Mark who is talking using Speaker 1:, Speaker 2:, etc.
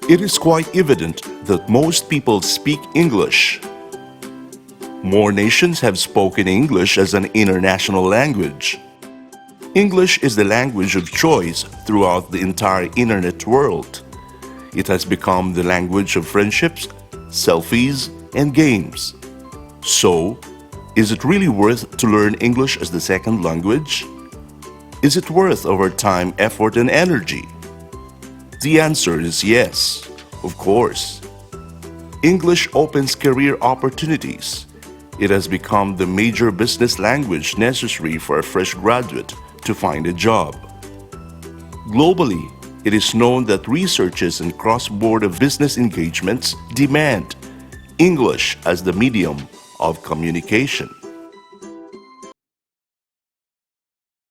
Speaker 1: It is quite evident that most people speak English. More nations have spoken English as an international language. English is the language of choice throughout the entire internet world. It has become the language of friendships, selfies, and games. So, is it really worth to learn English as the second language? Is it worth our time, effort, and energy? The answer is yes, of course. English opens career opportunities. It has become the major business language necessary for a fresh graduate to find a job. Globally, it is known that researches and cross-border business engagements demand English as the medium of communication.